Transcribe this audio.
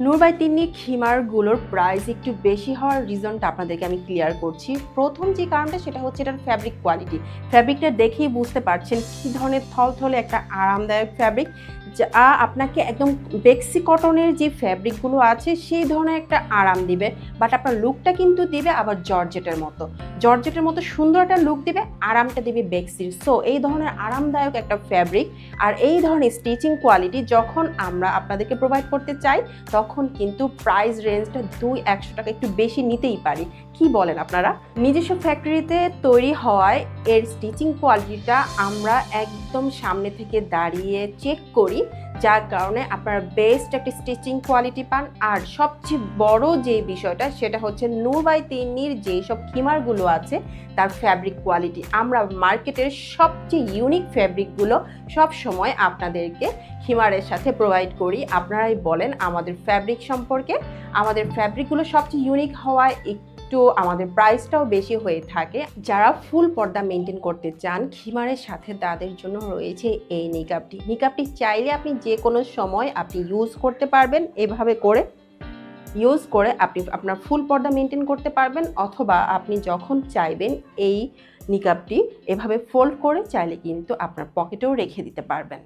Noor by Tinni খিমারগুলোর price একটু বেশি হওয়ার রিজনটা আপনাদেরকে আমি ক্লিয়ার করছি। প্রথম যে কারণটা সেটা হচ্ছে এটার ফ্যাব্রিক কোয়ালিটি। ফ্যাব্রিকটা দেখেই বুঝতে পারছেন কী ধরনের থলথলে একটা আরামদায়ক ফ্যাব্রিক, যা আপনাকে একদম বেক্সি কটনের যে ফ্যাব্রিকগুলো আছে সেই ধরনের একটা আরাম দিবে, বাট আপনার লুকটা কিন্তু দিবে আবার জর্জেটের মতো সুন্দর একটা লুক দিবে, আরামটা দিবে বেক্সির। সো এই ধরনের আরামদায়ক একটা ফ্যাব্রিক আর এই ধরনের স্টিচিং কোয়ালিটি যখন আমরা আপনাদেরকে প্রোভাইড করতে চাই, তখন কিন্তু প্রাইস রেঞ্জটা 200-100 টাকা একটু বেশি নিতেই পারি। কি বলেন আপনারা? নিজস্ব ফ্যাক্টরিতে তৈরি হওয়ায় এর স্টিচিং কোয়ালিটিটা আমরা একদম সামনে থেকে দাঁড়িয়ে চেক করি, যার কারণে আপনারা বেস্ট একটা স্টিচিং কোয়ালিটি পান। আর সবচেয়ে বড় যে বিষয়টা সেটা হচ্ছে নূর বাই তিন্নির যেই সব খিমারগুলো আছে তার ফ্যাব্রিক কোয়ালিটি। আমরা মার্কেটের সবচেয়ে ইউনিক ফ্যাব্রিকগুলো সব সময় আপনাদেরকে খিমারের সাথে প্রোভাইড করি। আপনারাই বলেন আমাদের ফ্যাব্রিক সম্পর্কে। আমাদের ফ্যাব্রিকগুলো সবচেয়ে ইউনিক হওয়ায় একটু আমাদের প্রাইসটাও বেশি হয়ে থাকে। যারা ফুল পর্দা মেনটেন করতে চান, খিমারের সাথে তাদের জন্য রয়েছে এই নিকাবটি চাইলে আপনি যে কোনো সময় আপনি ইউজ করতে পারবেন। এভাবে করে ইউজ করে আপনি আপনার ফুল পর্দা মেনটেন করতে পারবেন, অথবা আপনি যখন চাইবেন এই নিকাবটি এভাবে ফোল্ড করে চাইলে কিন্তু আপনার পকেটেও রেখে দিতে পারবেন।